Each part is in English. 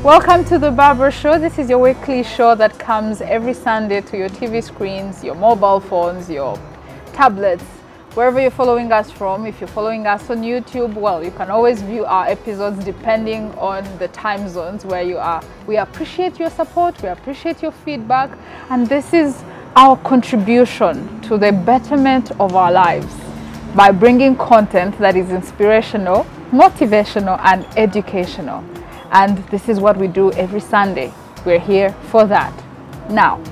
Welcome to the Barbara Show. This is your weekly show that comes every Sunday to your TV screens, your mobile phones, your tablets, wherever you're following us from. If you're following us on YouTube, well, you can always view our episodes depending on the time zones where you are. We appreciate your support, we appreciate your feedback, and this is our contribution to the betterment of our lives by bringing content that is inspirational, motivational, and educational. And this is what we do every Sunday. We're here for that. Now,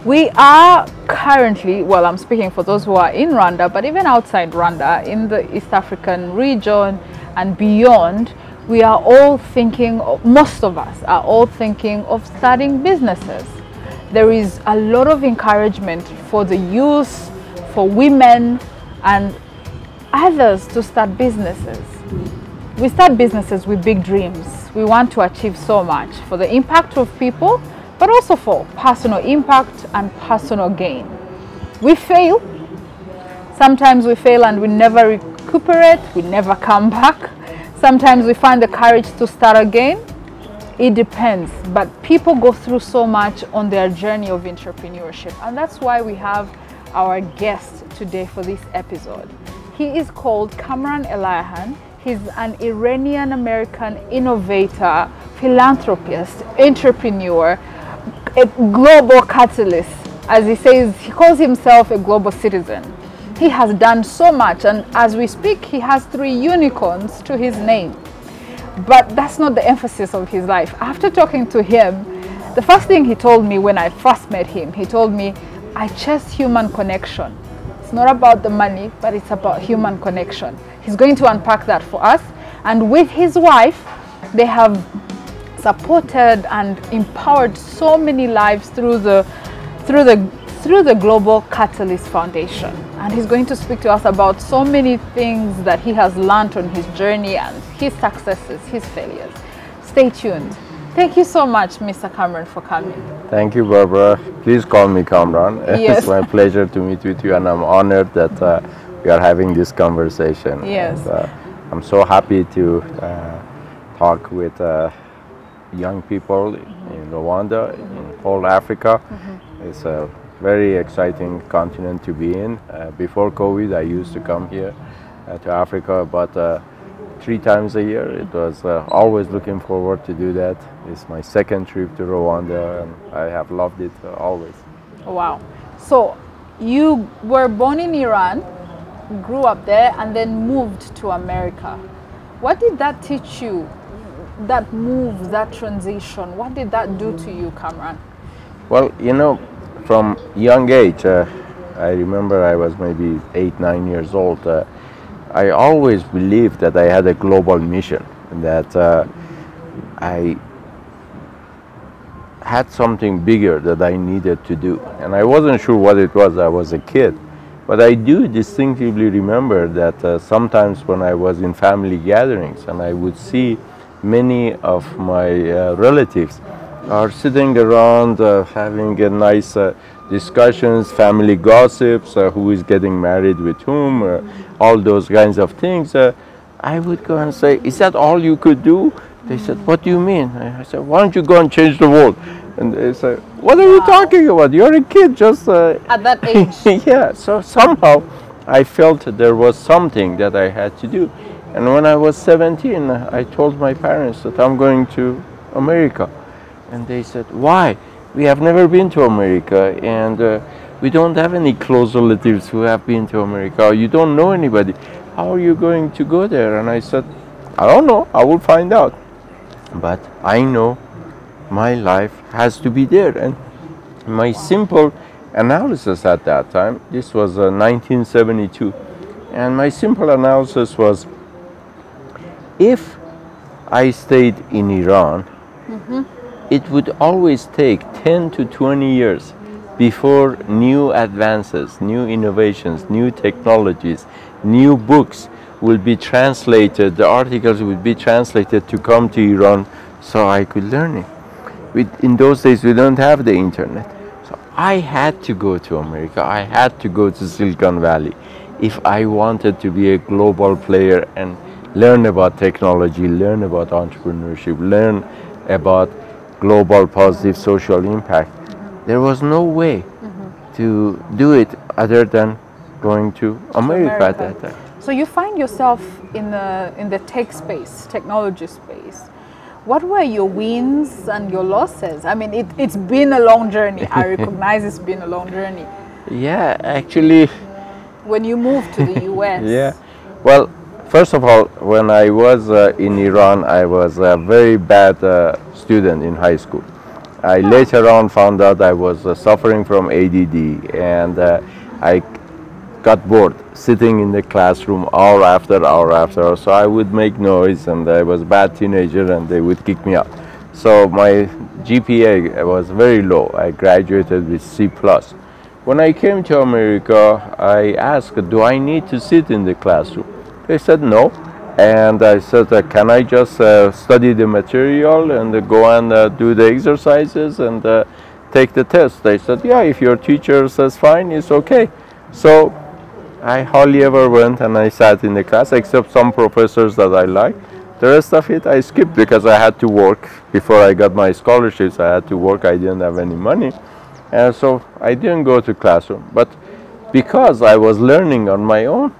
we are currently, well, I'm speaking for those who are in Rwanda, but even outside Rwanda, in the East African region and beyond, we are all thinking, most of us are all thinking of starting businesses. There is a lot of encouragement for the youth, for women, and others to start businesses. We start businesses with big dreams. We want to achieve so much for the impact of people, but also for personal impact and personal gain. We fail. Sometimes we fail and we never recuperate, we never come back. Sometimes we find the courage to start again. It depends, but people go through so much on their journey of entrepreneurship, and that's why we have our guest today for this episode. He is called Kamran Eliahan. He's an Iranian-American innovator, philanthropist, entrepreneur, a global catalyst. As he says, he calls himself a global citizen. He has done so much, and as we speak, he has 3 unicorns to his name. But that's not the emphasis of his life. After talking to him, the first thing he told me when I first met him, he told me, I chase human connection. It's not about the money, but it's about human connection. He's going to unpack that for us. And with his wife, they have supported and empowered so many lives through the Global Catalyst Foundation. And he's going to speak to us about so many things that he has learned on his journey and his successes, his failures. Stay tuned. Thank you so much, Mr. Kamran, for coming. Thank you, Barbara. Please call me Kamran. Yes. It's my pleasure to meet with you, and I'm honored that we are having this conversation. Yes. And, I'm so happy to talk with young people in Rwanda, in whole Africa. It's a very exciting continent to be in. Before COVID, I used to come here to Africa, but 3 times a year. It was always looking forward to do that. It's my 2nd trip to Rwanda, and I have loved it always. Wow. So you were born in Iran, grew up there, and then moved to America. What did that teach you? That move, that transition, what did that do to you, Kamran? Well, you know, from young age, I remember I was maybe 8, 9 years old. I always believed that I had a global mission, that I had something bigger that I needed to do. And I wasn't sure what it was. I was a kid. But I do distinctively remember that sometimes when I was in family gatherings and I would see many of my relatives are sitting around having a nice discussions, family gossips, who is getting married with whom, all those kinds of things. I would go and say, is that all you could do? They said, what do you mean? I said, why don't you go and change the world? And they said, what are you talking about? You're a kid, just... At that age? Yeah, so somehow I felt there was something that I had to do. And when I was 17, I told my parents that I'm going to America. And they said, why? We have never been to America, and we don't have any close relatives who have been to America. You don't know anybody. How are you going to go there? And I said, I don't know. I will find out. But I know my life has to be there. And my simple analysis at that time, this was 1972, and my simple analysis was, if I stayed in Iran, it would always take 10 to 20 years before new advances, new innovations, new technologies, new books will be translated, the articles would be translated to come to Iran so I could learn it. In those days, we don't have the internet. So I had to go to America. I had to go to Silicon Valley if I wanted to be a global player and learn about technology, learn about entrepreneurship, learn about global positive social impact. There was no way to do it other than going to America at that time. So you find yourself in the tech space, technology space. What were your wins and your losses? I mean, it's been a long journey. I recognize it's been a long journey. Yeah, actually. When you moved to the US. Yeah. Well, first of all, when I was in Iran, I was a very bad student in high school. I later on found out I was suffering from ADD, and I got bored sitting in the classroom hour after hour after hour. So I would make noise, and I was a bad teenager, and they would kick me out. So my GPA was very low. I graduated with C+. When I came to America, I asked, do I need to sit in the classroom? They said no. And I said, can I just study the material and go and do the exercises and take the test? They said, yeah, if your teacher says fine, it's okay. So I hardly ever went, and I sat in the class, except some professors that I liked. The rest of it I skipped because I had to work. Before I got my scholarships, I had to work. I didn't have any money. And so I didn't go to classroom. But because I was learning on my own,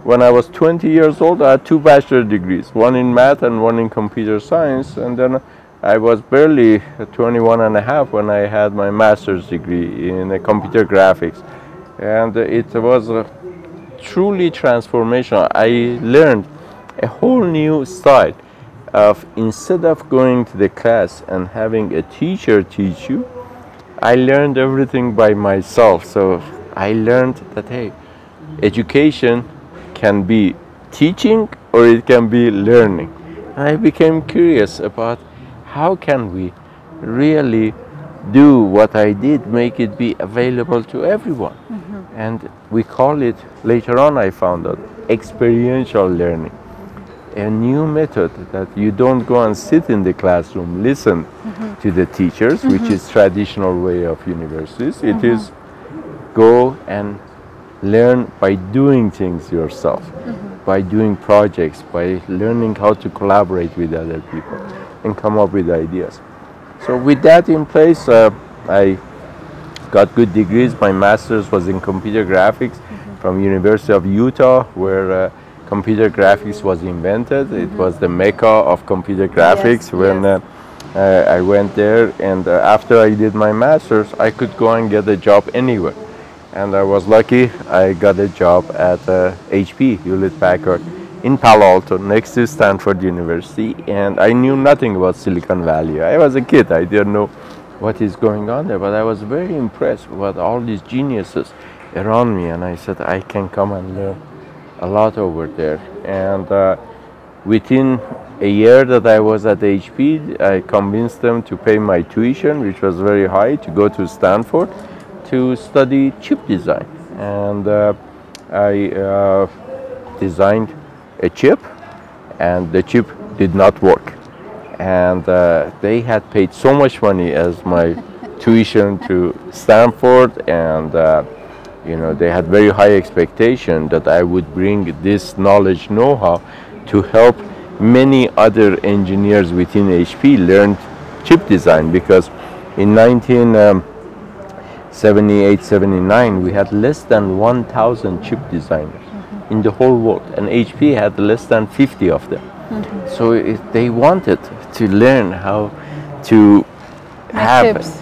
when I was 20 years old, I had 2 bachelor degrees, one in math and one in computer science. And then I was barely 21 and a half when I had my master's degree in computer graphics. And it was truly transformational. I learned a whole new style of, instead of going to the class and having a teacher teach you, I learned everything by myself. So I learned that, hey, education can be teaching or it can be learning. And I became curious about how can we really do what I did, make it be available to everyone. And we call it, later on I found out, experiential learning. A new method that you don't go and sit in the classroom, listen to the teachers, which is traditional way of universities. It is go and learn by doing things yourself, by doing projects, by learning how to collaborate with other people and come up with ideas. So with that in place, I got good degrees. My master's was in computer graphics from University of Utah, where computer graphics was invented. It was the mecca of computer graphics when I went there. And after I did my master's, I could go and get a job anywhere. And I was lucky. I got a job at HP, Hewlett Packard, in Palo Alto, next to Stanford University. And I knew nothing about Silicon Valley. I was a kid. I didn't know what is going on there. But I was very impressed with all these geniuses around me. And I said, I can come and learn a lot over there. And within a year that I was at HP, I convinced them to pay my tuition, which was very high, to go to Stanford to study chip design. And I designed a chip, and the chip did not work. And they had paid so much money as my tuition to Stanford, and you know, they had very high expectation that I would bring this knowledge, know-how to help many other engineers within HP learn chip design, because in 1978, 79, we had less than 1,000 chip designers in the whole world, and HP had less than 50 of them. So they wanted to learn how to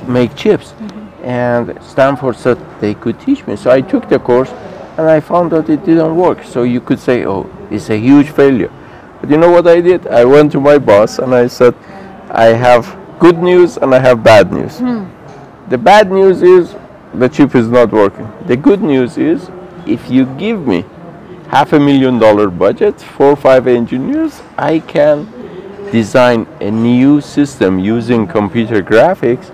make chips. And Stanford said they could teach me. So I took the course, and I found out it didn't work. So you could say, oh, it's a huge failure. But you know what I did? I went to my boss and I said, I have good news and I have bad news. The bad news is the chip is not working. The good news is, if you give me $500,000 budget, 4 or 5 engineers, I can design a new system using computer graphics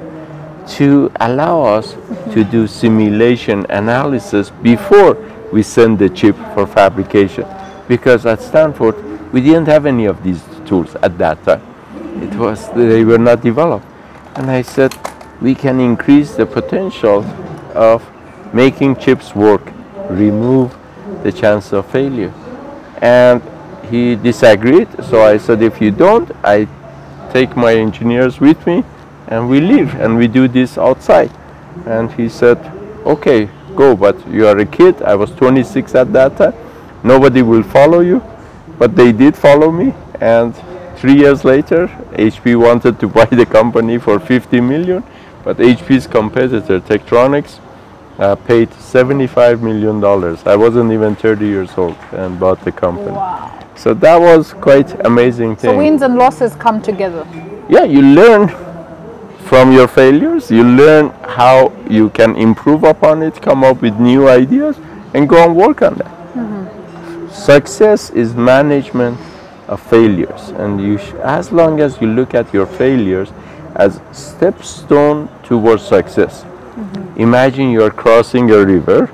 to allow us to do simulation analysis before we send the chip for fabrication. Because at Stanford, we didn't have any of these tools at that time. They were not developed. And I said, we can increase the potential of making chips work, remove the chance of failure. And he disagreed. So I said, if you don't, I take my engineers with me, and we leave and we do this outside. And he said, okay, go, but you are a kid. I was 26 at that time. Nobody will follow you, but they did follow me. And 3 years later, HP wanted to buy the company for 50 million, but HP's competitor, Tektronix, paid $75 million. I wasn't even 30 years old and bought the company. Wow. So that was quite amazing thing. So wins and losses come together. Yeah, you learn from your failures, you learn how you can improve upon it, come up with new ideas, and go and work on that. Success is management of failures, and as long as you look at your failures as stepstone towards success. Imagine you're crossing a river.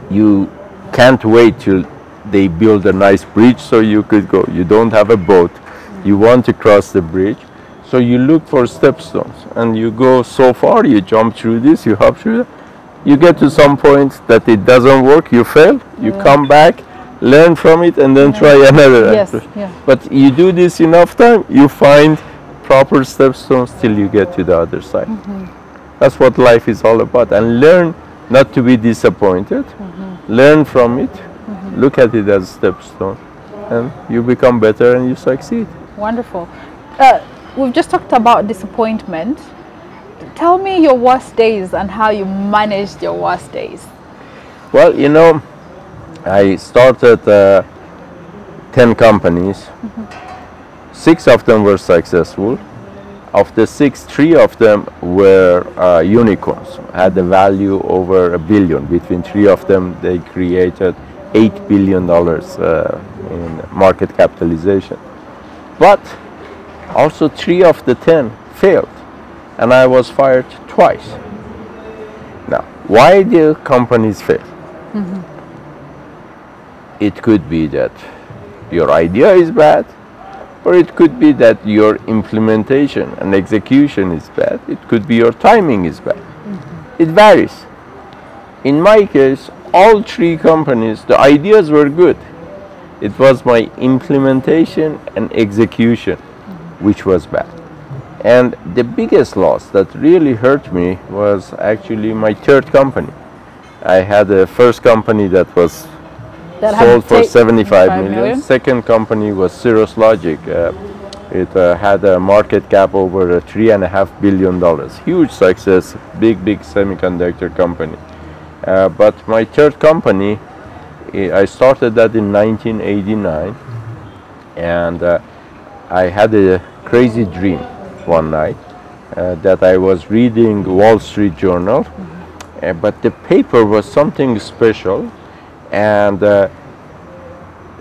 You can't wait till they build a nice bridge so you could go. You don't have a boat. You want to cross the bridge. So you look for stepstones and you go so far, you jump through this, you hop through that. You get to some point that it doesn't work, you fail, you come back, learn from it, and then try another. Yes, yeah. But you do this enough time, you find proper stepstones till you get to the other side. That's what life is all about. And learn not to be disappointed. Learn from it. Look at it as a stepstone. And you become better and you succeed. Wonderful. We've just talked about disappointment. Tell me your worst days and how you managed your worst days. Well, you know, I started 10 companies. 6 of them were successful. Of the 6, 3 of them were unicorns, had a value over $1 billion. Between 3 of them, they created $8 billion in market capitalization. But also 3 of the 10 failed, and I was fired twice. Now, why do companies fail? It could be that your idea is bad, or it could be that your implementation and execution is bad. It could be your timing is bad. It varies. In my case, all 3 companies, the ideas were good. It was my implementation and execution which was bad. And the biggest loss that really hurt me was actually my 3rd company. I had a first company that was sold for 75 million. Second company was Cirrus Logic. It had a market cap over $3.5 billion. Huge success, big semiconductor company. But my 3rd company, I started that in 1989, and I had a crazy dream one night that I was reading Wall Street Journal, but the paper was something special. And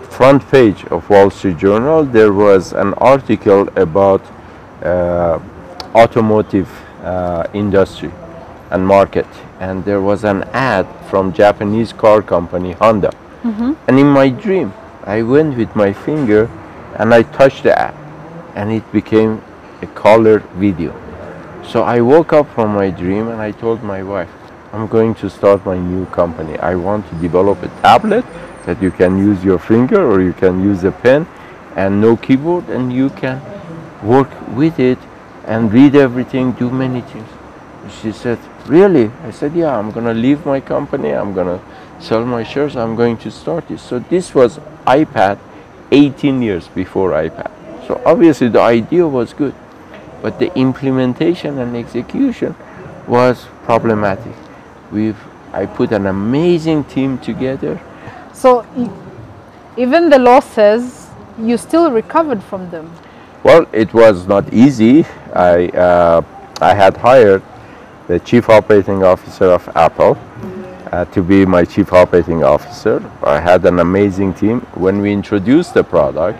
front page of Wall Street Journal, there was an article about automotive industry and market, and there was an ad from Japanese car company Honda. And in my dream, I went with my finger and I touched the ad, and it became a colored video. So I woke up from my dream and I told my wife, I'm going to start my new company. I want to develop a tablet that you can use your finger or you can use a pen and no keyboard, and you can work with it and read everything, do many things. She said, really? I said, yeah, I'm going to leave my company. I'm going to sell my shares. I'm going to start this. So this was iPad 18 years before iPad. So obviously the idea was good, but the implementation and execution was problematic. I put an amazing team together. So even the losses, you still recovered from them? Well, it was not easy. I had hired the chief operating officer of Apple to be my chief operating officer. I had an amazing team. When we introduced the product,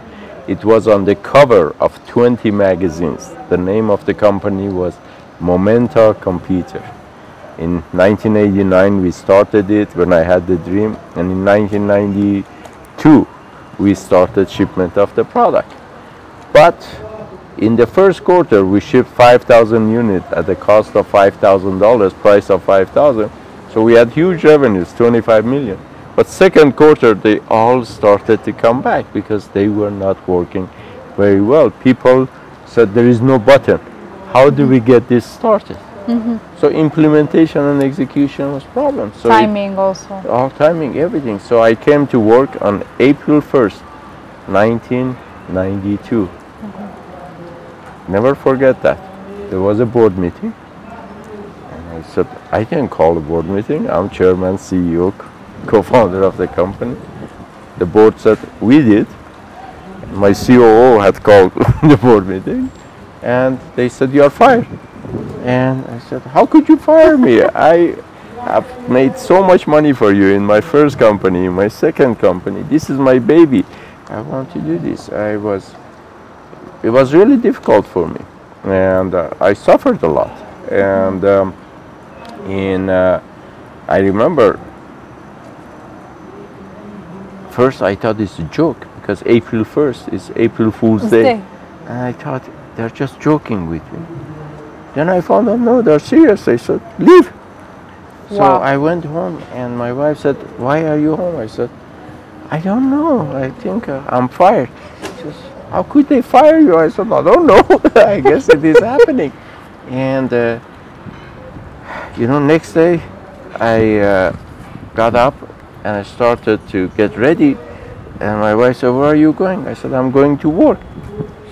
it was on the cover of 20 magazines. The name of the company was Momenta Computer. In 1989, we started it when I had the dream, and in 1992, we started shipment of the product. But in the first quarter, we shipped 5,000 units at the cost of $5,000, price of $5,000. So we had huge revenues, 25 million. But second quarter, they all started to come back because they were not working very well. People So there is no button. How do we get this started? So implementation and execution was problem. So Timing also. all timing, everything. So I came to work on April 1st, 1992. Never forget that. There was a board meeting. And I said, I can call a board meeting. I'm chairman, CEO, co-founder of the company. The board said, we did. My COO had called the board meeting. And they said, you are fired. And I said, how could you fire me? I have made so much money for you in my first company, in my second company. This is my baby. I want to do this. It was really difficult for me. And I suffered a lot. And I remember, first I thought it's a joke because April 1st is April Fool's Day. And I thought they're just joking with me. Then I found out, no, they're serious. They said, leave. So I went home and my wife said, why are you home? I said, I don't know. I think I'm fired. She says, how could they fire you? I said, I don't know. I guess it is happening. And, next day I got up and I started to get ready. And my wife said, where are you going? I said, I'm going to work.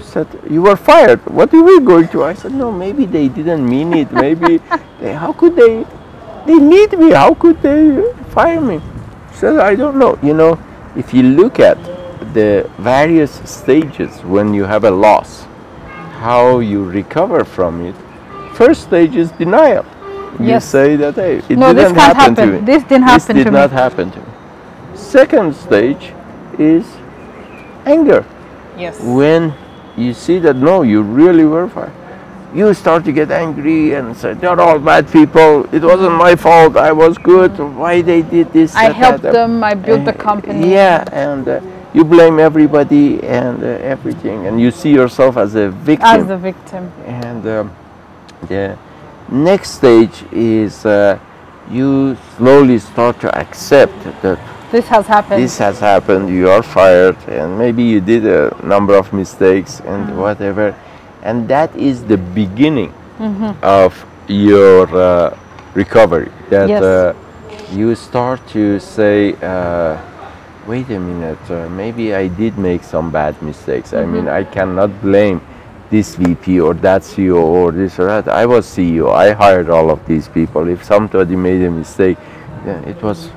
Said, you were fired. What are we going to? I said, no, maybe they didn't mean it. Maybe, how could they need me. How could they fire me? She said, I don't know. If you look at the various stages when you have a loss, how you recover from it, first stage is denial. You say that, hey, it didn't happen to me. This didn't happen to me. This did not happen to me. Second stage is anger. Yes. When you see that, no, you really were fired, you start to get angry and say, they're all bad people. It wasn't my fault. I was good. Why they did this? I helped them. I built the company. Yeah, and you blame everybody and everything. And you see yourself as a victim. As the victim. And the next stage is you slowly start to accept that this has happened. This has happened. You are fired, and maybe you did a number of mistakes and whatever, and that is the beginning of your recovery. That you start to say, "Wait a minute, maybe I did make some bad mistakes. I mean, I cannot blame this VP or that CEO or this or that. I was CEO. I hired all of these people. If somebody made a mistake, then it was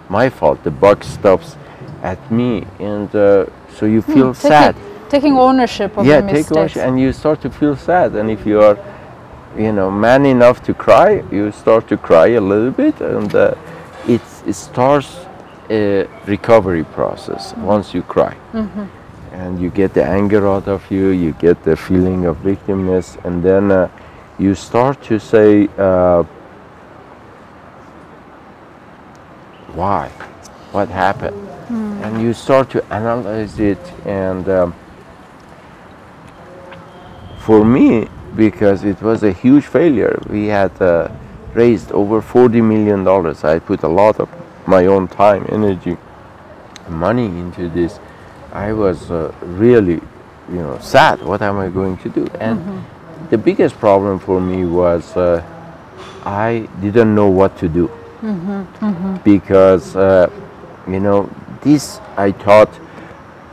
my fault. The buck stops at me." And so you feel sad. Taking ownership of the mistakes. Take ownership, and you start to feel sad. And if you are, man enough to cry, you start to cry a little bit, and it starts a recovery process once you cry. And you get the anger out of you, you get the feeling of victimness, and then you start to say, why? What happened? And you start to analyze it. And for me, because it was a huge failure, we had raised over $40 million. I put a lot of my own time, energy, money into this. I was really, sad. What am I going to do? And the biggest problem for me was I didn't know what to do. Because, this, I thought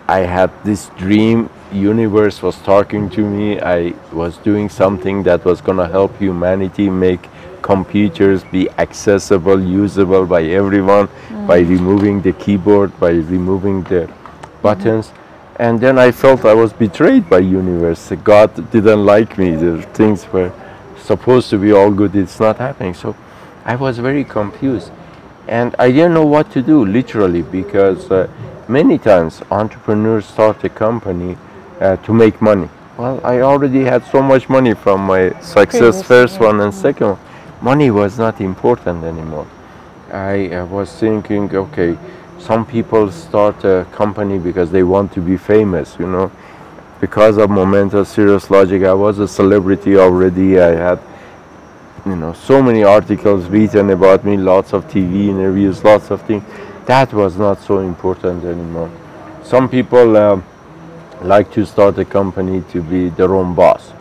I had this dream, universe was talking to me, I was doing something that was going to help humanity make computers be accessible, usable by everyone, by removing the keyboard, by removing the buttons. And then I felt I was betrayed by universe. God didn't like me. The things were supposed to be all good. It's not happening. So I was very confused. And I didn't know what to do, literally, because many times entrepreneurs start a company to make money. Well, I already had so much money from my success, first one and second one. Money was not important anymore. I was thinking, okay, some people start a company because they want to be famous, Because of Momenta, Cirrus Logic, I was a celebrity already. I had, so many articles written about me, lots of TV interviews, lots of things. That was not so important anymore. Some people like to start a company to be their own boss.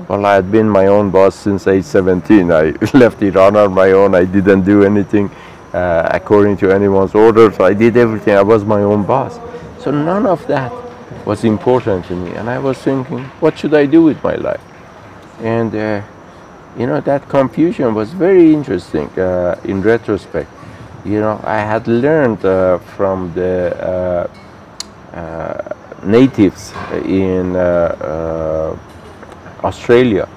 Well, I had been my own boss since age 17. I left Iran on my own. I didn't do anything according to anyone's orders. I did everything. I was my own boss. So none of that was important to me. And I was thinking, what should I do with my life? And you know, that confusion was very interesting in retrospect. You know, I had learned from the natives in Australia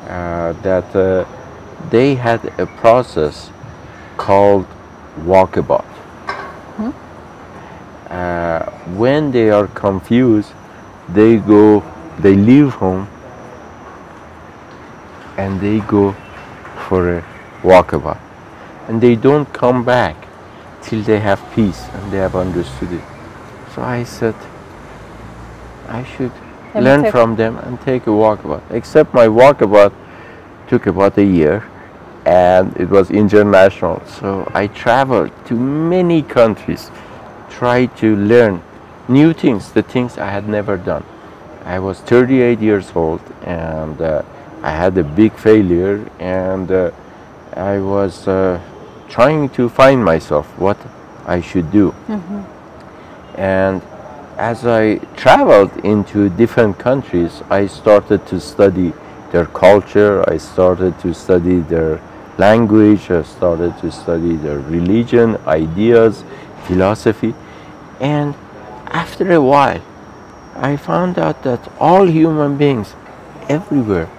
that they had a process called walkabout. When they are confused, they leave home and they go for a walkabout, and they don't come back till they have peace and they have understood it. So I said, I should learn from them and take a walkabout. Except my walkabout took about a year, and it was international. So I traveled to many countries, tried to learn new things, the things I had never done. I was 38 years old, and I had a big failure, and I was trying to find myself, what I should do. And as I traveled into different countries, I started to study their culture, I started to study their language, I started to study their religion, ideas, philosophy. And after a while, I found out that all human beings everywhere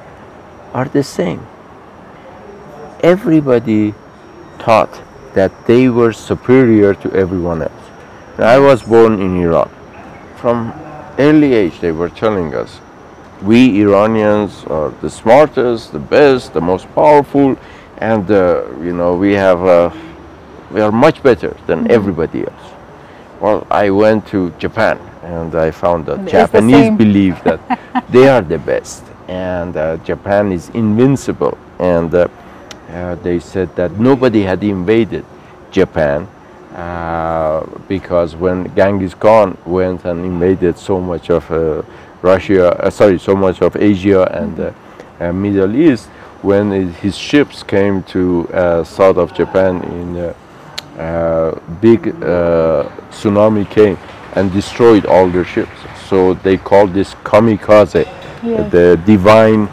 are the same. Everybody thought that they were superior to everyone else. I was born in Iran. From early age, they were telling us, we Iranians are the smartest, the best, the most powerful, and you know, we are much better than everybody else. Well, I went to Japan, and I found that Japanese believe that they are the best, and Japan is invincible. And they said that nobody had invaded Japan because when Genghis Khan went and invaded so much of so much of Asia and Middle East, when his ships came to south of Japan in big tsunami came and destroyed all their ships. So they called this kamikaze, the divine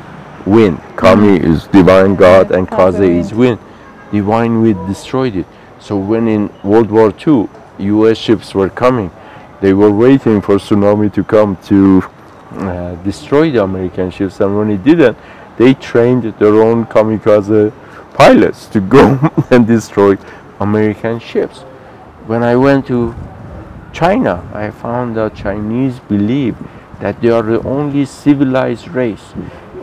wind. Kami is divine God, and kaze is wind. Divine wind destroyed it. So when in World War II, US ships were coming, they were waiting for tsunami to come to destroy the American ships, and when it didn't, they trained their own kamikaze pilots to go and destroy American ships. When I went to China, I found out Chinese believe that they are the only civilized race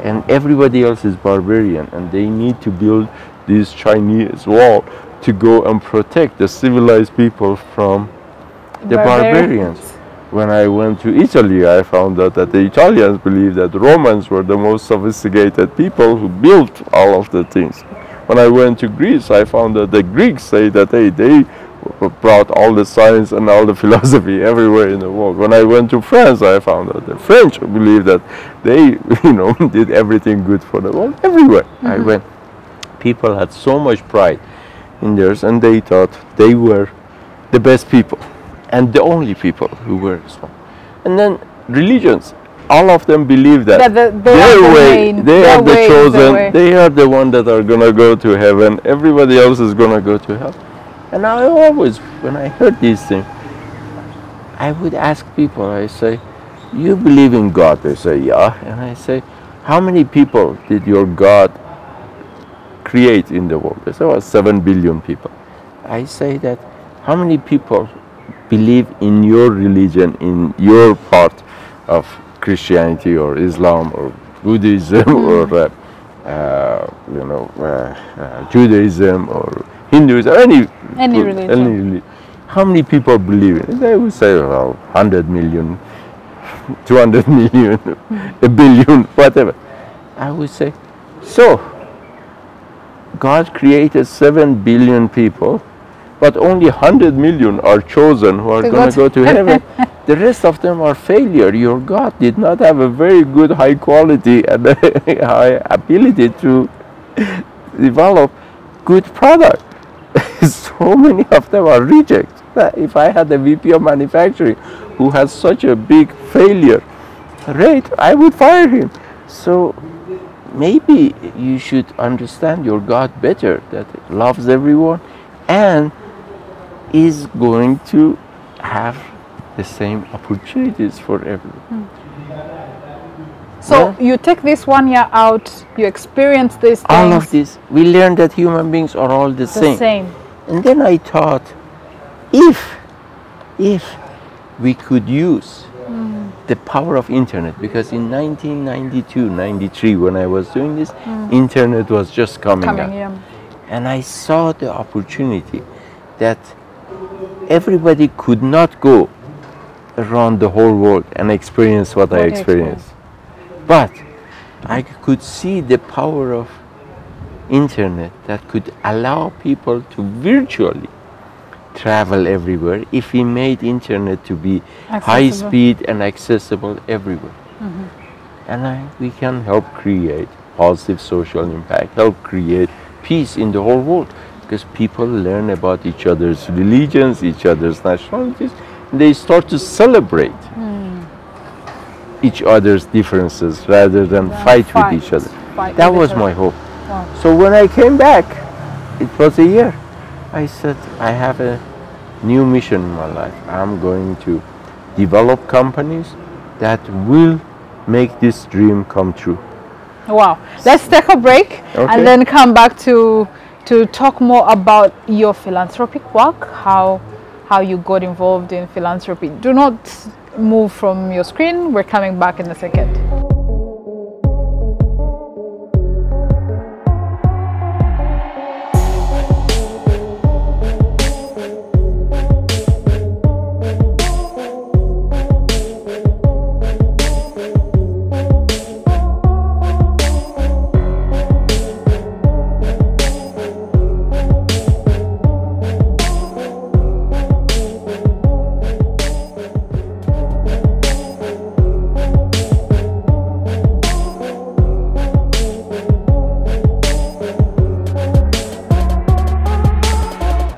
and everybody else is barbarian, and they need to build this Chinese wall to go and protect the civilized people from the barbarians. When I went to Italy, I found out that the Italians believe that the Romans were the most sophisticated people who built all of the things. When I went to Greece, I found that the Greeks say that they brought all the science and all the philosophy everywhere in the world. When I went to France, I found out the French believe that they, did everything good for the world everywhere. I went. People had so much pride in theirs, and they thought they were the best people and the only people who were smart. And then religions, all of them believe that they are the chosen, they are the one that are gonna go to heaven, everybody else is gonna go to hell. And I always, when I heard these things, I would ask people, I say, you believe in God? They say, yeah. And I say, how many people did your God create in the world? They say, well, 7 billion people. I say that, how many people believe in your religion, in your part of Christianity or Islam or Buddhism or Judaism or Hinduism, any religion. How many people believe in it? They would say, well, 100 million, 200 million, a billion, whatever. I would say, so God created 7 billion people but only 100 million are chosen who are going to go to heaven. The rest of them are failure. Your God did not have a very good high quality and high ability to develop good product. So many of them are rejects. If I had a VP of manufacturing who has such a big failure rate, I would fire him. So maybe you should understand your God better, that it loves everyone and is going to have the same opportunities for everyone. So you take this 1 year out, you experience these things. All of this, we learned that human beings are all the same. And then I thought, if we could use the power of internet, because in 1992, 93, when I was doing this, internet was just coming up. Yeah. And I saw the opportunity that everybody could not go around the whole world and experience what I experienced. But I could see the power of internet that could allow people to virtually travel everywhere if we made internet to be high speed and accessible everywhere. And we can help create positive social impact, help create peace in the whole world, because people learn about each other's religions, each other's nationalities, and they start to celebrate each other's differences rather than fight with each other. That was my hope. Wow. So when I came back, it was a year. I said, I have a new mission in my life. I'm going to develop companies that will make this dream come true. Wow. Let's take a break and then come back to talk more about your philanthropic work, how you got involved in philanthropy. Do not move from your screen. We're coming back in a second.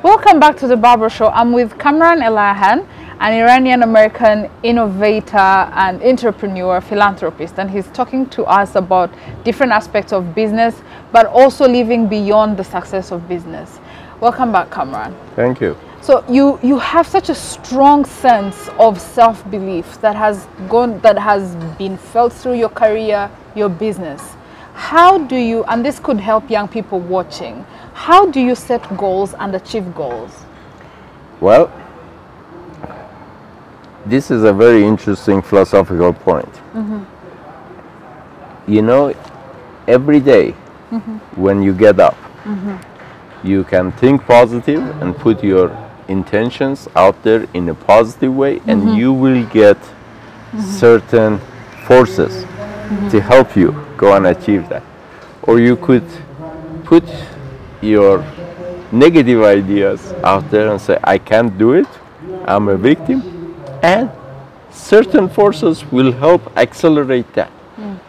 Welcome back to the Barber Show. I'm with Kamran Elahan, an Iranian-American innovator and entrepreneur, philanthropist, and he's talking to us about different aspects of business, but also living beyond the success of business. Welcome back, Kamran. Thank you. So you have such a strong sense of self-belief that has been felt through your career, your business. How do you, and this could help young people watching, how do you set goals and achieve goals? Well, this is a very interesting philosophical point. You know, every day when you get up, you can think positive and put your intentions out there in a positive way, and you will get certain forces to help you go and achieve that. Or you could put your negative ideas out there and say, I can't do it, I'm a victim, and certain forces will help accelerate that.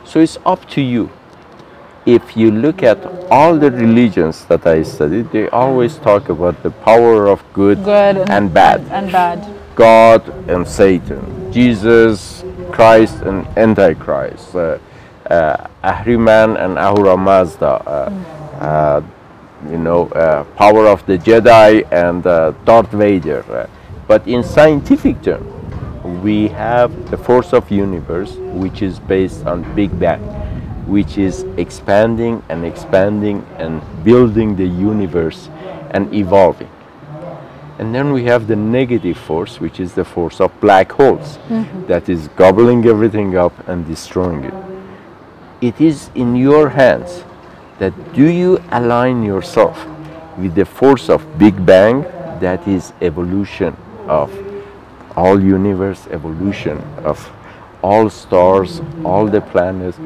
So it's up to you. If you look at all the religions that I studied, they always talk about the power of good and bad. God and Satan, Jesus, Christ and Antichrist, Ahriman and Ahura Mazda, power of the Jedi and Darth Vader. But in scientific terms, we have the force of universe, which is based on Big Bang, which is expanding and building the universe and evolving. And then we have the negative force, which is the force of black holes, that is gobbling everything up and destroying it. It is in your hands that do you align yourself with the force of Big Bang, that is evolution of all universe, evolution of all stars, all the planets,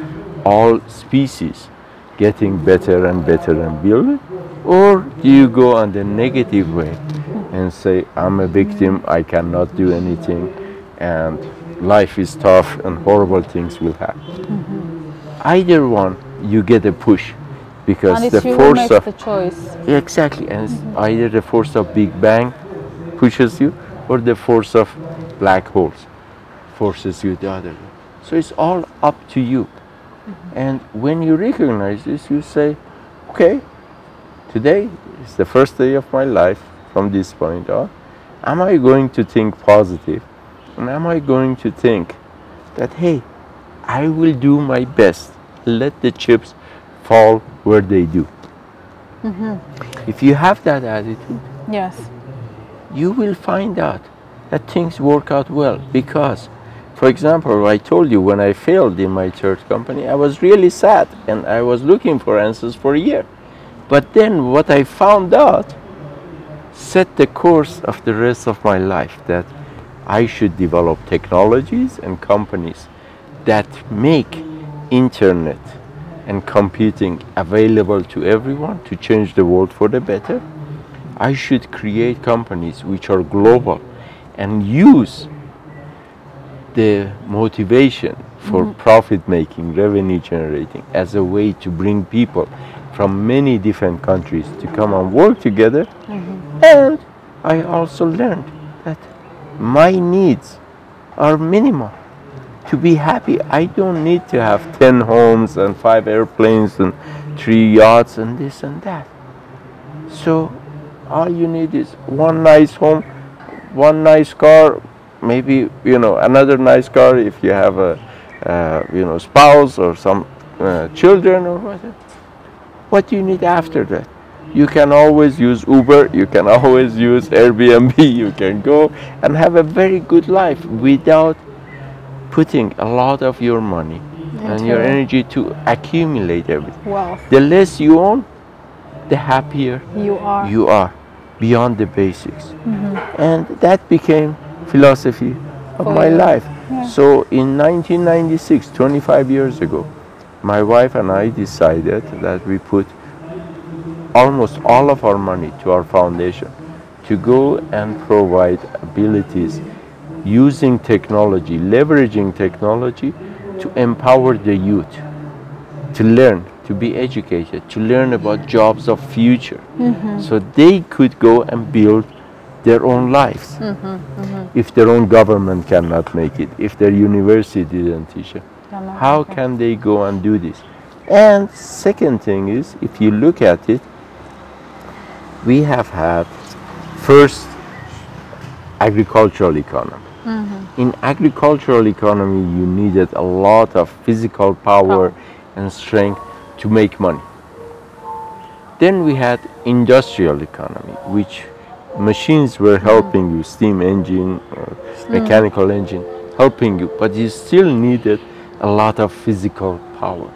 all species getting better and better and building? Or do you go on the negative way and say, I'm a victim, I cannot do anything, and life is tough and horrible things will happen. Either one, you get a push, because And it's the you who force makes of the choice. exactly, and it's either the force of Big Bang pushes you, or the force of black holes forces you the other way. So it's all up to you. And when you recognize this, you say, okay, today is the first day of my life from this point on. Am I going to think positive? And am I going to think that, hey, I will do my best, let the chips fall where they do. If you have that attitude, Yes. you will find out that things work out well. Because, for example, I told you when I failed in my third company, I was really sad and I was looking for answers for a year. But then what I found out set the course of the rest of my life, that I should develop technologies and companies that make internet and computing available to everyone to change the world for the better. I should create companies which are global and use the motivation for profit making, revenue generating as a way to bring people from many different countries to come and work together. And I also learned that my needs are minimal. To be happy, I don't need to have 10 homes and 5 airplanes and 3 yachts and this and that. So all you need is one nice home, one nice car, maybe another nice car if you have a spouse or some children or whatever. What do you need after that? You can always use Uber, you can always use Airbnb, you can go and have a very good life without putting a lot of your money and your energy to accumulate everything. Wealth. The less you own, the happier You are. you are beyond the basics. And that became philosophy of For my you. life. Yeah. So in 1996, 25 years ago, my wife and I decided that we put almost all of our money to our foundation to go and provide abilities using technology, leveraging technology to empower the youth, to learn, to be educated, to learn about jobs of future, so they could go and build their own lives. If their own government cannot make it, if their university didn't teach them, how can they go and do this? And second thing is, if you look at it, we have had first agricultural economy. In agricultural economy, you needed a lot of physical power and strength to make money. Then we had industrial economy, which machines were helping you, steam engine or mechanical engine helping you, but you still needed a lot of physical power.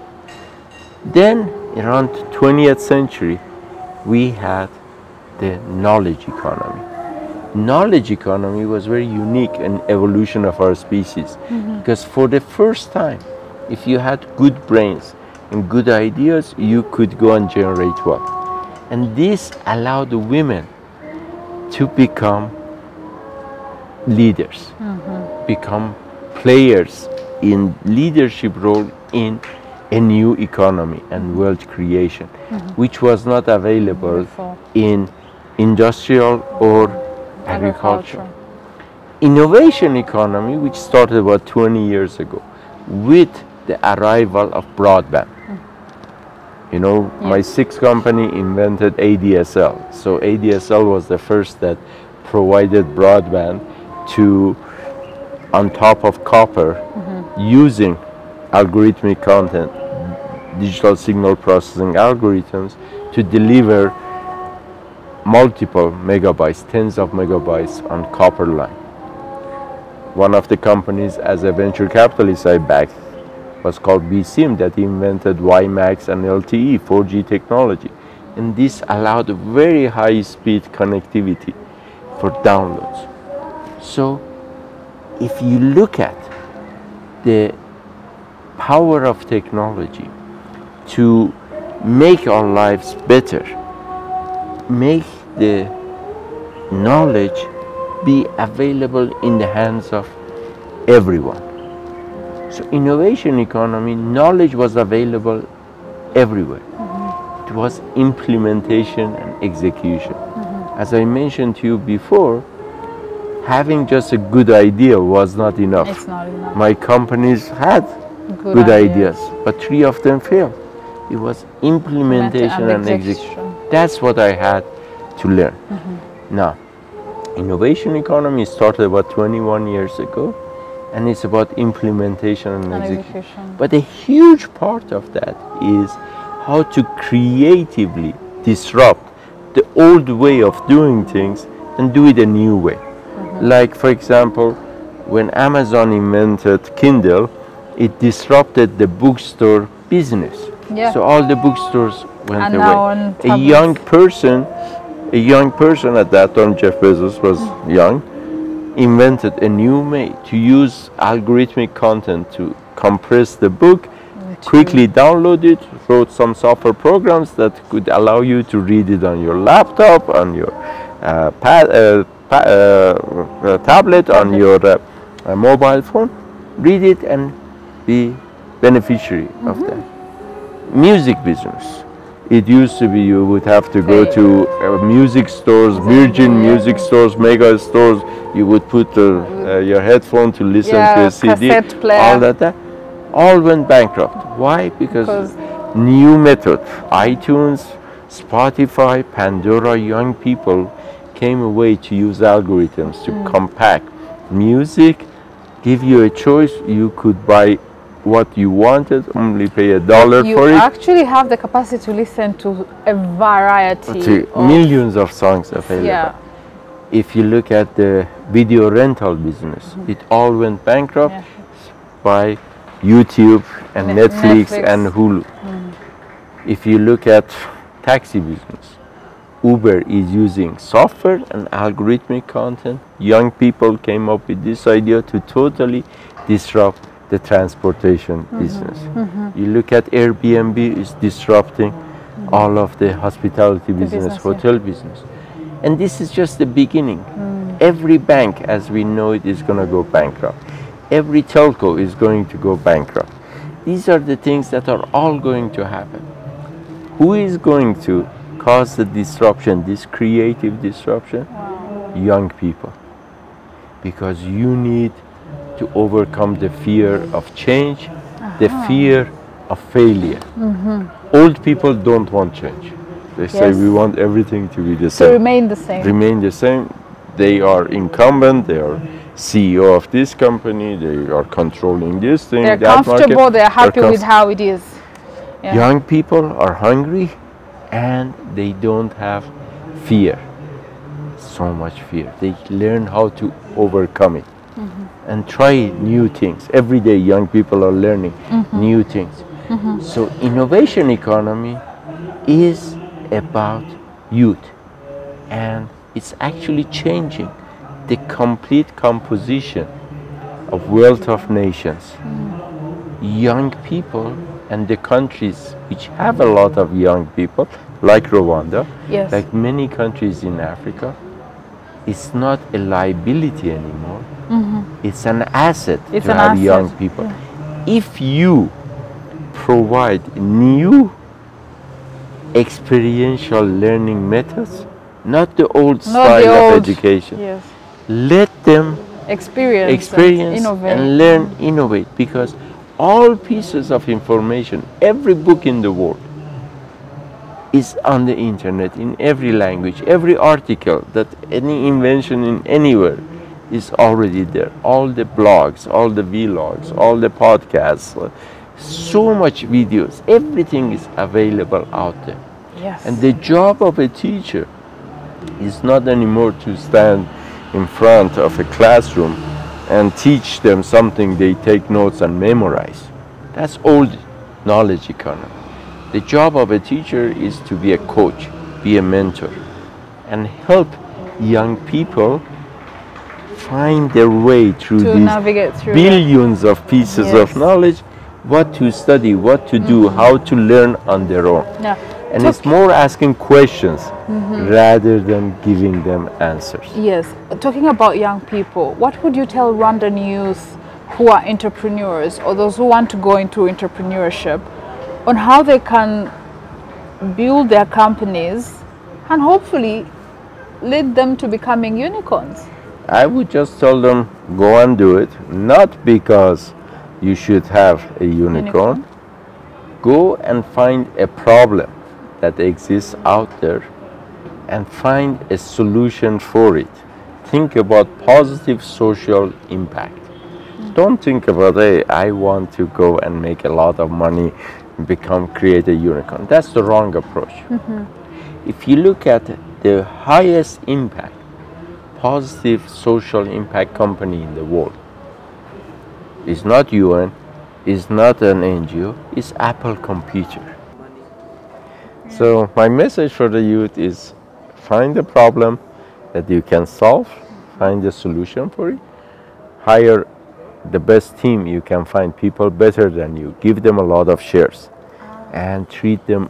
Then around 20th century, we had the knowledge economy. Knowledge economy was very unique in evolution of our species, because for the first time, if you had good brains and good ideas, you could go and generate wealth. And this allowed the women to become leaders, become players in leadership role in a new economy and wealth creation, which was not available in industrial or agriculture. Innovation economy, which started about 20 years ago with the arrival of broadband. My sixth company invented ADSL. So ADSL was the first that provided broadband on top of copper, using algorithmic content, digital signal processing algorithms to deliver multiple megabytes, tens of megabytes on copper line. One of the companies as a venture capitalist I backed was called BSIM, that invented WiMAX and LTE 4G technology. And this allowed very high speed connectivity for downloads. So if you look at the power of technology to make our lives better, make the knowledge be available in the hands of everyone. So innovation economy, knowledge was available everywhere. It was implementation and execution. As I mentioned to you before, having just a good idea was not enough. It's not enough. My companies had good ideas, but 3 of them failed. It was implementation and execution. That's what I had to learn. Now, innovation economy started about 21 years ago, and it's about implementation and execution. But a huge part of that is how to creatively disrupt the old way of doing things and do it a new way. Like, for example, when Amazon invented Kindle, it disrupted the bookstore business. So all the bookstores went away. A young person at that time, Jeff Bezos was young, invented a new way to use algorithmic content to compress the book, quickly download it, wrote some software programs that could allow you to read it on your laptop, on your tablet, on your mobile phone, read it and be beneficiary of that. Music business. It used to be you would have to go to music stores, Virgin music stores, mega stores. You would put your headphone to listen to a CD. All that all went bankrupt. Why? Because new method, iTunes, Spotify, Pandora, young people came away to use algorithms to compact music, give you a choice. You could buy what you wanted, only pay $1 for it. You actually have the capacity to listen to a variety of millions of songs available. If you look at the video rental business, it all went bankrupt by YouTube and Netflix and Hulu. If you look at taxi business, Uber is using software and algorithmic content. Young people came up with this idea to totally disrupt the transportation business. You look at Airbnb, is disrupting all of the hospitality business, hotel business. And this is just the beginning. Every bank, as we know it, is going to go bankrupt. Every telco is going to go bankrupt. These are the things that are all going to happen. Who is going to cause the disruption, this creative disruption? Young people. Because you need to overcome the fear of change, the fear of failure. Old people don't want change. They say we want everything to be the same. To remain the same. Remain the same. They are incumbent, they are CEO of this company, they are controlling this thing, they're that comfortable, market. they're happy with how it is. Young people are hungry and they don't have fear. So much fear. They learn how to overcome it and try new things. Every day young people are learning new things. So innovation economy is about youth, and it's actually changing the complete composition of wealth of nations. Young people and the countries which have a lot of young people, like Rwanda, like many countries in Africa, it's not a liability anymore. It's an asset to have young people. If you provide new experiential learning methods, not the old style of education, let them experience and learn, innovate, because all pieces of information, every book in the world is on the internet in every language. Every article that any invention in anywhere is already there. All the blogs, all the vlogs, all the podcasts, so much videos, everything is available out there. And the job of a teacher is not anymore to stand in front of a classroom and teach them something they take notes and memorize. That's old knowledge economy. The job of a teacher is to be a coach, be a mentor, and help young people find their way through these billions of pieces of knowledge, what to study, what to do, how to learn on their own. And it's more asking questions rather than giving them answers. Yes. Talking about young people, what would you tell Rwandan youth who are entrepreneurs or those who want to go into entrepreneurship on how they can build their companies and hopefully lead them to becoming unicorns? I would just tell them, go and do it, not because you should have a unicorn. Go and find a problem that exists out there and find a solution for it. Think about positive social impact. Don't think about, hey, I want to go and make a lot of money, create a unicorn. That's the wrong approach. If you look at the highest impact, positive social impact company in the world, it's not UN, it's not an NGO, it's Apple Computer. So my message for the youth is find a problem that you can solve, find a solution for it, hire the best team you can find, people better than you, give them a lot of shares and treat them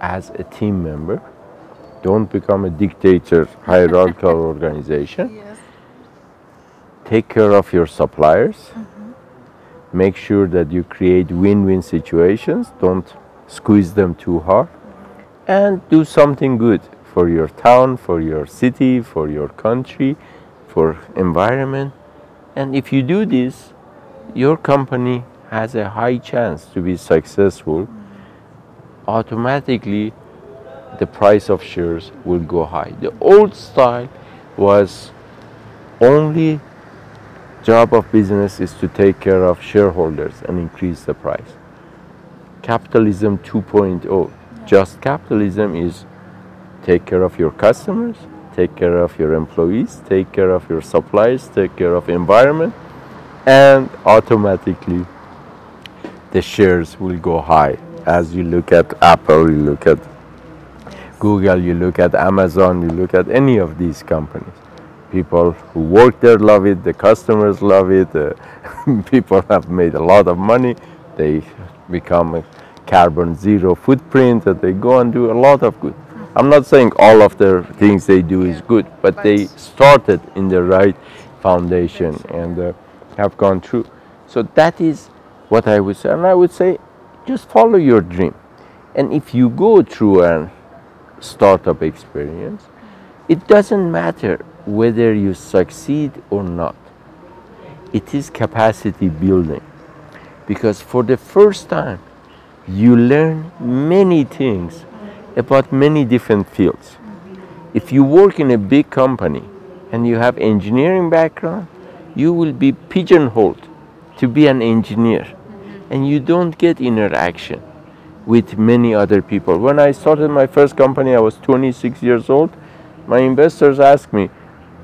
as a team member. Don't become a dictator, hierarchical organization. Yes. Take care of your suppliers. Make sure that you create win-win situations. Don't squeeze them too hard. And do something good for your town, for your city, for your country, for environment. And if you do this, your company has a high chance to be successful. Automatically, the price of shares will go high. The old style was only job of business is to take care of shareholders and increase the price. Capitalism 2.0, just capitalism is take care of your customers, take care of your employees, take care of your suppliers, take care of environment, and automatically the shares will go high. As you look at Apple, you look at Google, you look at Amazon, you look at any of these companies. People who work there love it, the customers love it, people have made a lot of money, they become a carbon zero footprint, that they go and do a lot of good. I'm not saying all of the things they do is good, but they started in the right foundation and have gone through. So that is what I would say. And I would say, just follow your dream. And if you go through a startup experience, it doesn't matter whether you succeed or not. It is capacity building. Because for the first time, you learn many things about many different fields. If you work in a big company and you have engineering background, you will be pigeonholed to be an engineer and you don't get interaction with many other people. When I started my first company, I was 26 years old. My investors asked me,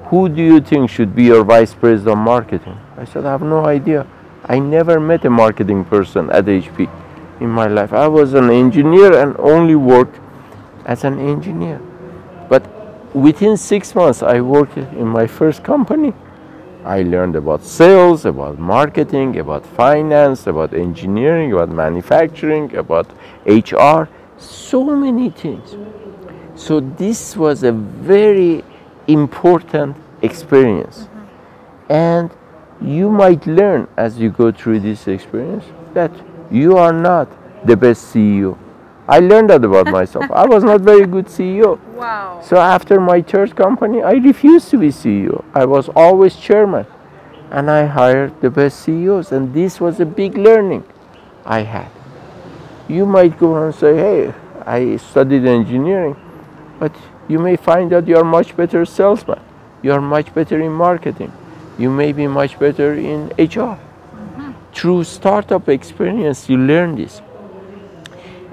who do you think should be your vice president of marketing? I said, I have no idea. I never met a marketing person at HP in my life. I was an engineer and only worked as an engineer. But within 6 months, I worked in my first company. I learned about sales, about marketing, about finance, about engineering, about manufacturing, about HR, so many things. So this was a very important experience. And you might learn as you go through this experience that you are not the best CEO. I learned that about myself. I was not very good CEO. Wow. So after my third company, I refused to be CEO. I was always chairman. And I hired the best CEOs. And this was a big learning I had. You might go and say, hey, I studied engineering. But you may find that you are much better salesman. You are much better in marketing. You may be much better in HR. Through startup experience, you learn this.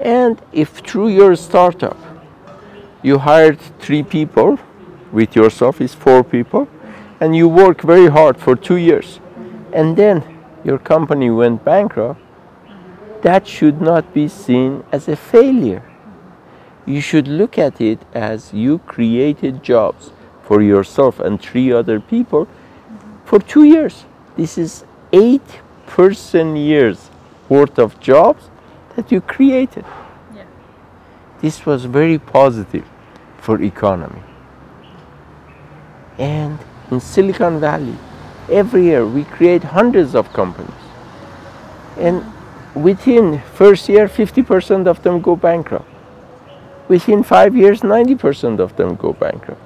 And if through your startup, you hired 3 people, with yourself is 4 people, and you work very hard for 2 years, and then your company went bankrupt, that should not be seen as a failure. You should look at it as you created jobs for yourself and 3 other people for 2 years. This is 8 person years worth of jobs that you created. Yeah. this was very positive for economy. And in Silicon Valley, every year we create hundreds of companies. And within first year, 50% of them go bankrupt. Within 5 years, 90% of them go bankrupt.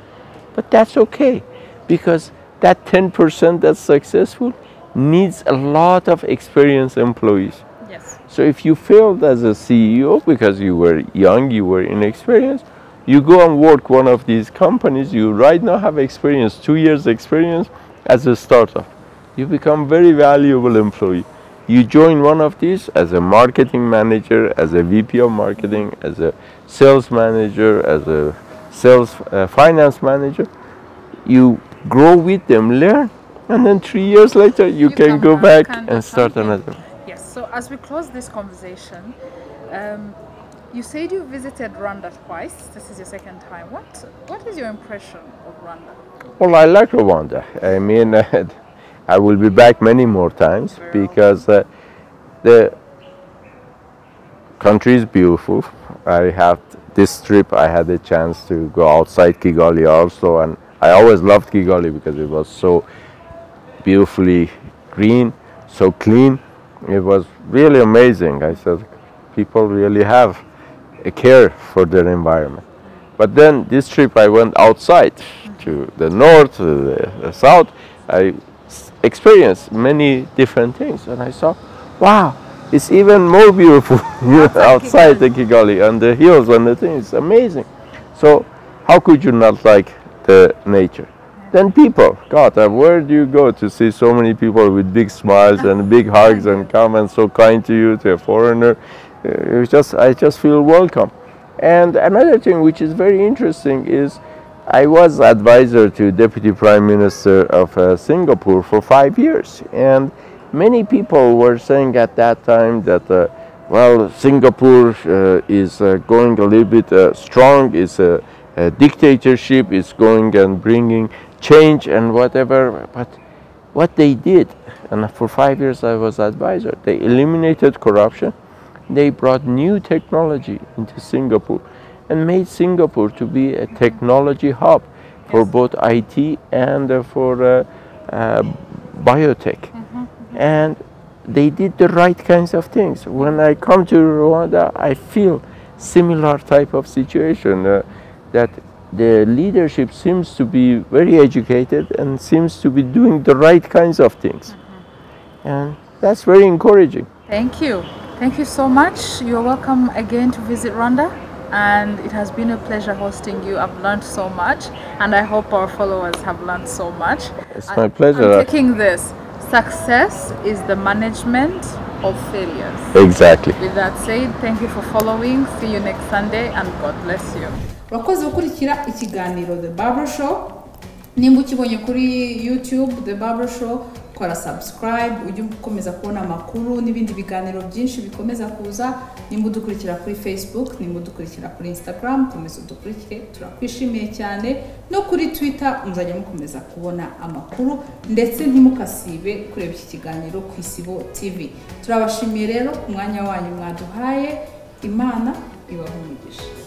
But that's okay, because that 10% that's successful needs a lot of experienced employees. Yes. So if you failed as a CEO because you were young, you were inexperienced, you go and work one of these companies, you right now have experience, 2 years experience as a startup. You become very valuable employee. You join one of these as a marketing manager, as a VP of marketing, as a sales manager, as a sales finance manager. You grow with them, learn, and then 3 years later you can go back and start another. Yes, so as we close this conversation, you said you visited Rwanda twice. This is your second time. What is your impression of Rwanda? Well, I like Rwanda. I mean, I will be back many more times because the country is beautiful. I had this trip, I had a chance to go outside Kigali also, and I always loved Kigali because it was so beautifully green, so clean. It was really amazing. I said, people really have a care for their environment. But then this trip I went outside to the north, to the south. I experienced many different things, and I saw, wow, it's even more beautiful outside the Kigali, and the hills and the things. It's amazing. So how could you not like the nature? Then people, God, where do you go to see so many people with big smiles and big hugs and come and so kind to you, to a foreigner? I just feel welcome. And another thing which is very interesting is I was advisor to Deputy Prime Minister of Singapore for 5 years, and many people were saying at that time that well, Singapore is going a little bit strong, it's a dictatorship, it's going and bringing change and whatever. But what they did, and for 5 years I was advisor, they eliminated corruption. They brought new technology into Singapore and made Singapore to be a technology hub for both IT and for biotech. And they did the right kinds of things. When I come to Rwanda, I feel similar type of situation, that the leadership seems to be very educated and seems to be doing the right kinds of things. And that's very encouraging. Thank you. Thank you so much. You're welcome again to visit Rwanda, and it has been a pleasure hosting you. I've learned so much, and I hope our followers have learned so much. It's my pleasure. I'm taking this. Success is the management of failures. Exactly. With that said, thank you for following. See you next Sunday, and God bless you. Wakoze gukurikira ikiganiro The Barbara Show. Nimba ukibonye kuri YouTube The Barbara Show, kora subscribe ujye ukomeza kubona amakuru n'ibindi biganiro byinshi bikomeza kuza. Nimba udukurikira kuri Facebook, nimba udukurikira kuri Instagram, komeza udukurikire, turakwishimiye cyane. No kuri Twitter muzajya mukomeza kubona amakuru, ndetse ntimukasibe kureba iki kiganiro ku Isibo TV. Turabashimiye rero ku mwanya wanyu mwaduhaye. Imana ibahe umugisha.